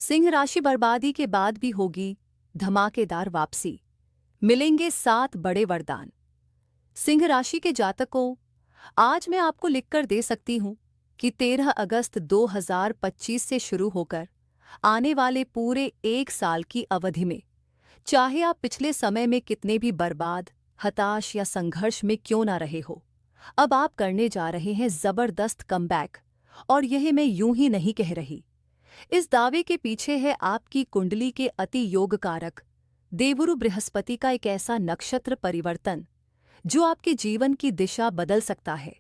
सिंह राशि बर्बादी के बाद भी होगी धमाकेदार वापसी। मिलेंगे 7 बड़े वरदान। सिंह राशि के जातकों, आज मैं आपको लिखकर दे सकती हूं कि 13 अगस्त 2025 से शुरू होकर आने वाले पूरे 1 साल की अवधि में, चाहे आप पिछले समय में कितने भी बर्बाद, हताश या संघर्ष में क्यों ना रहे हो, अब आप करने जा रहे हैं जबरदस्त कमबैक। और यह मैं यूं ही नहीं कह रही। इस दावे के पीछे है आपकी कुंडली के अति योग कारक देवगुरु बृहस्पति का एक ऐसा नक्षत्र परिवर्तन जो आपके जीवन की दिशा बदल सकता है।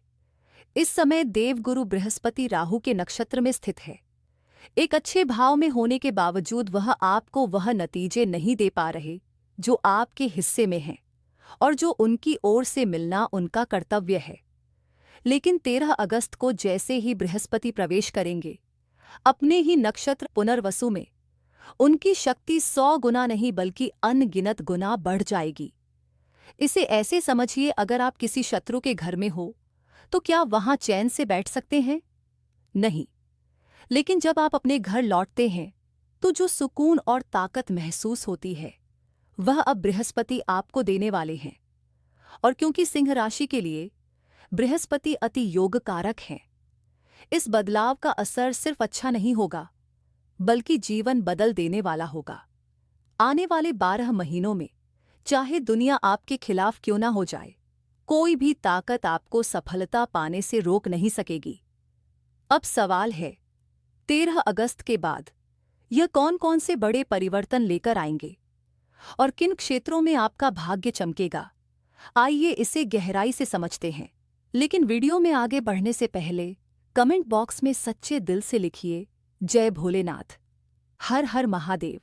इस समय देवगुरु बृहस्पति राहु के नक्षत्र में स्थित है। एक अच्छे भाव में होने के बावजूद वह आपको वह नतीजे नहीं दे पा रहे जो आपके हिस्से में हैं और जो उनकी ओर से मिलना उनका कर्तव्य है। लेकिन 13 अगस्त को जैसे ही बृहस्पति प्रवेश करेंगे अपने ही नक्षत्र पुनर्वसु में, उनकी शक्ति 100 गुना नहीं बल्कि अनगिनत गुना बढ़ जाएगी। इसे ऐसे समझिए, अगर आप किसी शत्रु के घर में हो तो क्या वहां चैन से बैठ सकते हैं? नहीं। लेकिन जब आप अपने घर लौटते हैं तो जो सुकून और ताकत महसूस होती है वह अब बृहस्पति आपको देने वाले हैं। और क्योंकि सिंह राशि के लिए बृहस्पति अति योग कारक हैं, इस बदलाव का असर सिर्फ अच्छा नहीं होगा बल्कि जीवन बदल देने वाला होगा। आने वाले 12 महीनों में चाहे दुनिया आपके खिलाफ क्यों ना हो जाए, कोई भी ताकत आपको सफलता पाने से रोक नहीं सकेगी। अब सवाल है, 13 अगस्त के बाद यह कौन-कौन से बड़े परिवर्तन लेकर आएंगे और किन क्षेत्रों में आपका भाग्य चमकेगा? आइए इसे गहराई से समझते हैं। लेकिन वीडियो में आगे बढ़ने से पहले कमेंट बॉक्स में सच्चे दिल से लिखिए जय भोलेनाथ, हर हर महादेव,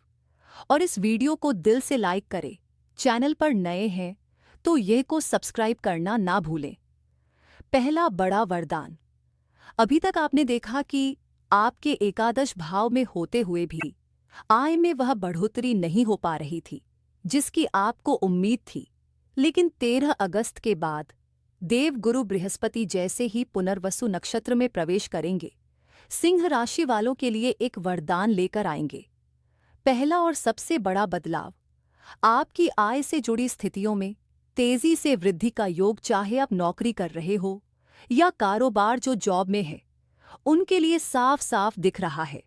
और इस वीडियो को दिल से लाइक करें। चैनल पर नए हैं तो ये को सब्सक्राइब करना ना भूलें। पहला बड़ा वरदान। अभी तक आपने देखा कि आपके एकादश भाव में होते हुए भी आय में वह बढ़ोतरी नहीं हो पा रही थी जिसकी आपको उम्मीद थी। लेकिन 13 अगस्त के बाद देवगुरु बृहस्पति जैसे ही पुनर्वसु नक्षत्र में प्रवेश करेंगे, सिंह राशि वालों के लिए एक वरदान लेकर आएंगे। पहला और सबसे बड़ा बदलाव, आपकी आय से जुड़ी स्थितियों में तेजी से वृद्धि का योग। चाहे आप नौकरी कर रहे हो या कारोबार जो जॉब में है, उनके लिए साफ साफ दिख रहा है।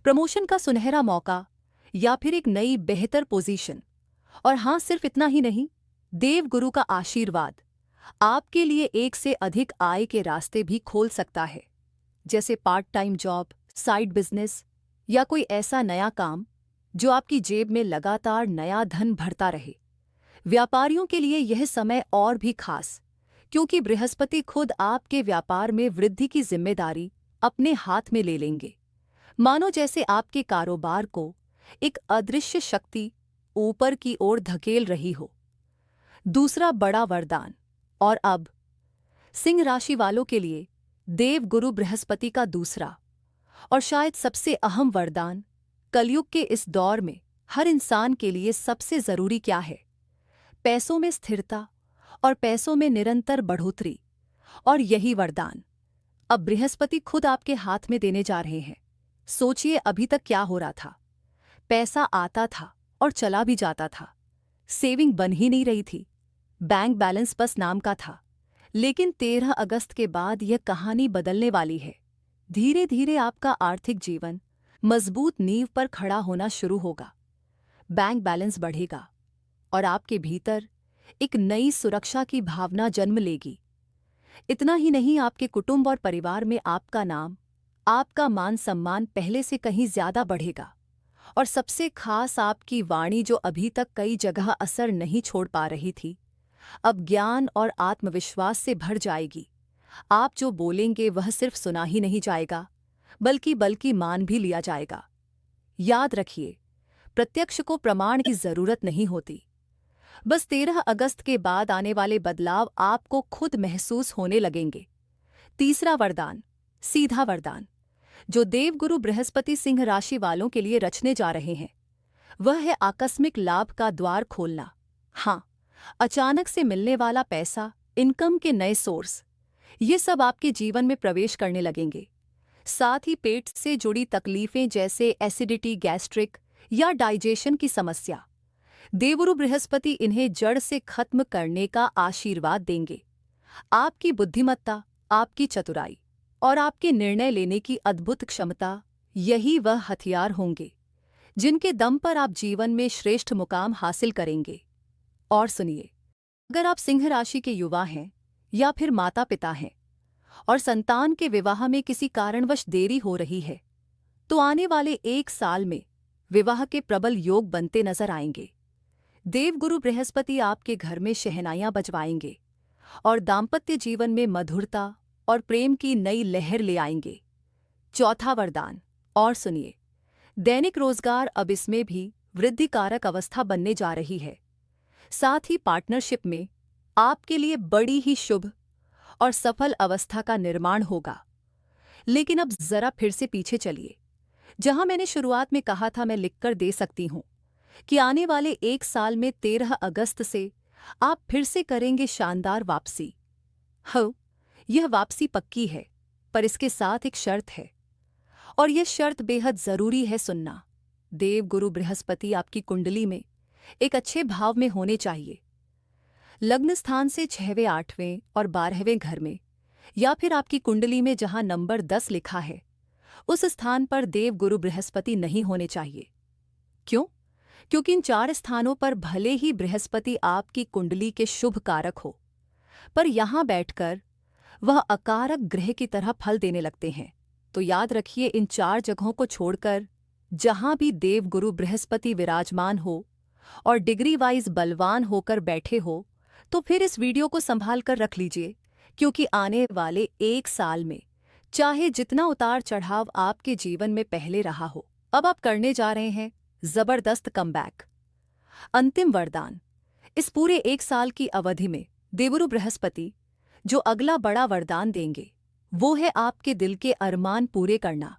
प्रमोशन का सुनहरा मौका या फिर एक नई बेहतर पोजीशन। और हाँ, सिर्फ इतना ही नहीं, देवगुरु का आशीर्वाद आपके लिए एक से अधिक आय के रास्ते भी खोल सकता है, जैसे part time job, side business या कोई ऐसा नया काम जो आपकी जेब में लगातार नया धन भरता रहे। व्यापारियों के लिए यह समय और भी खास, क्योंकि बृहस्पति खुद आपके व्यापार में वृद्धि की जिम्मेदारी अपने हाथ में ले लेंगे। मानो जैसे आपके कारोबार को एक अदृश्य शक्ति ऊपर की ओर धकेल रही हो। दूसरा बड़ा वरदान। और अब सिंह राशि वालों के लिए देवगुरु बृहस्पति का दूसरा और शायद सबसे अहम वरदान। कलयुग के इस दौर में हर इंसान के लिए सबसे जरूरी क्या है? पैसों में स्थिरता और पैसों में निरंतर बढ़ोतरी। और यही वरदान अब बृहस्पति खुद आपके हाथ में देने जा रहे हैं। सोचिए, अभी तक क्या हो रहा था? पैसा आता था और चला भी जाता था, सेविंग बन ही नहीं रही थी, बैंक बैलेंस बस नाम का था। लेकिन 13 अगस्त के बाद यह कहानी बदलने वाली है। धीरे धीरे आपका आर्थिक जीवन मजबूत नींव पर खड़ा होना शुरू होगा। बैंक बैलेंस बढ़ेगा और आपके भीतर एक नई सुरक्षा की भावना जन्म लेगी। इतना ही नहीं, आपके कुटुंब और परिवार में आपका नाम, आपका मान सम्मान पहले से कहीं ज्यादा बढ़ेगा। और सबसे खास, आपकी वाणी जो अभी तक कई जगह असर नहीं छोड़ पा रही थी, अब ज्ञान और आत्मविश्वास से भर जाएगी। आप जो बोलेंगे वह सिर्फ सुना ही नहीं जाएगा बल्कि मान भी लिया जाएगा। याद रखिए, प्रत्यक्ष को प्रमाण की जरूरत नहीं होती। बस 13 अगस्त के बाद आने वाले बदलाव आपको खुद महसूस होने लगेंगे। तीसरा वरदान, सीधा वरदान, जो देवगुरु बृहस्पति सिंह राशि वालों के लिए रचने जा रहे हैं, वह है आकस्मिक लाभ का द्वार खोलना। हाँ, अचानक से मिलने वाला पैसा, इनकम के नए सोर्स, ये सब आपके जीवन में प्रवेश करने लगेंगे। साथ ही पेट से जुड़ी तकलीफें जैसे एसिडिटी, गैस्ट्रिक या डाइजेशन की समस्या। देवगुरु बृहस्पति इन्हें जड़ से खत्म करने का आशीर्वाद देंगे। आपकी बुद्धिमत्ता, आपकी चतुराई और आपके निर्णय लेने की अद्भुत क्षमता, यही वह हथियार होंगे जिनके दम पर आप जीवन में श्रेष्ठ मुकाम हासिल करेंगे। और सुनिए, अगर आप सिंह राशि के युवा हैं या फिर माता पिता हैं और संतान के विवाह में किसी कारणवश देरी हो रही है, तो आने वाले 1 साल में विवाह के प्रबल योग बनते नजर आएंगे। देवगुरु बृहस्पति आपके घर में शहनाइयां बजवाएंगे और दाम्पत्य जीवन में मधुरता और प्रेम की नई लहर ले आएंगे। चौथा वरदान, और सुनिए, दैनिक रोजगार अब इसमें भी वृद्धिकारक अवस्था बनने जा रही है। साथ ही पार्टनरशिप में आपके लिए बड़ी ही शुभ और सफल अवस्था का निर्माण होगा। लेकिन अब जरा फिर से पीछे चलिए। जहां मैंने शुरुआत में कहा था मैं लिखकर दे सकती हूं कि आने वाले 1 साल में 13 अगस्त से आप फिर से करेंगे शानदार वापसी। हो, यह वापसी पक्की है, पर इसके साथ एक शर्त है, और यह शर्त बेहद जरूरी है सुनना। देवगुरु बृहस्पति आपकी कुंडली में एक अच्छे भाव में होने चाहिए। लग्न स्थान से 6वें, 8वें और 12वें घर में, या फिर आपकी कुंडली में जहां नंबर 10 लिखा है उस स्थान पर देवगुरु बृहस्पति नहीं होने चाहिए। क्यों? क्योंकि इन 4 स्थानों पर भले ही बृहस्पति आपकी कुंडली के शुभ कारक हो, पर यहां बैठकर वह अकारक ग्रह की तरह फल देने लगते हैं। तो याद रखिए, इन 4 जगहों को छोड़कर जहां भी देवगुरु बृहस्पति विराजमान हो और डिग्री वाइज बलवान होकर बैठे हो, तो फिर इस वीडियो को संभाल कर रख लीजिए, क्योंकि आने वाले 1 साल में चाहे जितना उतार चढ़ाव आपके जीवन में पहले रहा हो, अब आप करने जा रहे हैं जबरदस्त कमबैक। अंतिम वरदान, इस पूरे 1 साल की अवधि में देवगुरु बृहस्पति जो अगला बड़ा वरदान देंगे वो है आपके दिल के अरमान पूरे करना।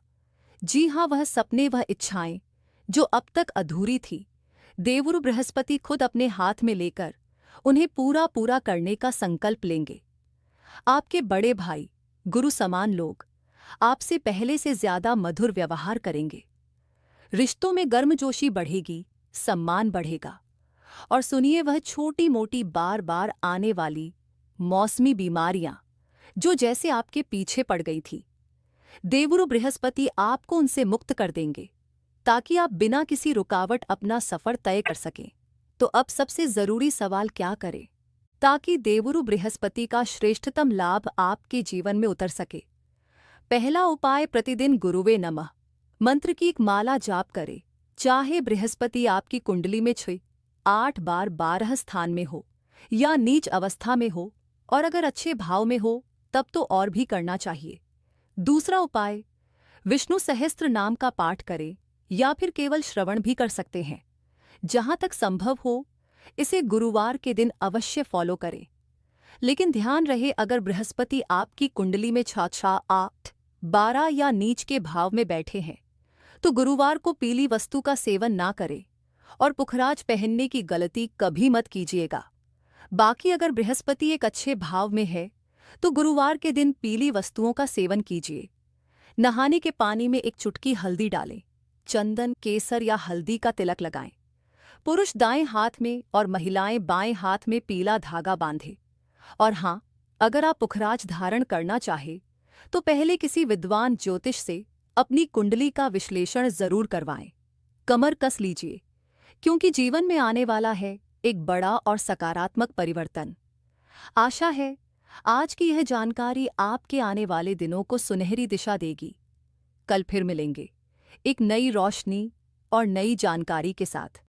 जी हाँ, वह सपने, वह इच्छाएं जो अब तक अधूरी थी, देवगुरु बृहस्पति खुद अपने हाथ में लेकर उन्हें पूरा करने का संकल्प लेंगे। आपके बड़े भाई, गुरु समान लोग आपसे पहले से ज्यादा मधुर व्यवहार करेंगे। रिश्तों में गर्मजोशी बढ़ेगी, सम्मान बढ़ेगा। और सुनिए, वह छोटी मोटी बार बार आने वाली मौसमी बीमारियां जो जैसे आपके पीछे पड़ गई थी, देवगुरु बृहस्पति आपको उनसे मुक्त कर देंगे, ताकि आप बिना किसी रुकावट अपना सफर तय कर सकें। तो अब सबसे जरूरी सवाल क्या करें ताकि देवगुरु बृहस्पति का श्रेष्ठतम लाभ आपके जीवन में उतर सके? पहला उपाय, प्रतिदिन गुरुवे नमः मंत्र की एक माला जाप करें। चाहे बृहस्पति आपकी कुंडली में 6, 8 बार 12 स्थान में हो या नीच अवस्था में हो, और अगर अच्छे भाव में हो तब तो और भी करना चाहिए। दूसरा उपाय, विष्णु सहस्त्र नाम का पाठ करें या फिर केवल श्रवण भी कर सकते हैं। जहां तक संभव हो इसे गुरुवार के दिन अवश्य फॉलो करें। लेकिन ध्यान रहे, अगर बृहस्पति आपकी कुंडली में 6, 8, 12 या नीच के भाव में बैठे हैं तो गुरुवार को पीली वस्तु का सेवन ना करें और पुखराज पहनने की गलती कभी मत कीजिएगा। बाकी अगर बृहस्पति एक अच्छे भाव में है तो गुरुवार के दिन पीली वस्तुओं का सेवन कीजिए। नहाने के पानी में एक चुटकी हल्दी डालें, चंदन, केसर या हल्दी का तिलक लगाएं। पुरुष दाएं हाथ में और महिलाएं बाएं हाथ में पीला धागा बांधें। और हाँ, अगर आप पुखराज धारण करना चाहे तो पहले किसी विद्वान ज्योतिष से अपनी कुंडली का विश्लेषण जरूर करवाएं। कमर कस लीजिए, क्योंकि जीवन में आने वाला है एक बड़ा और सकारात्मक परिवर्तन। आशा है आज की यह जानकारी आपके आने वाले दिनों को सुनहरी दिशा देगी। कल फिर मिलेंगे एक नई रोशनी और नई जानकारी के साथ।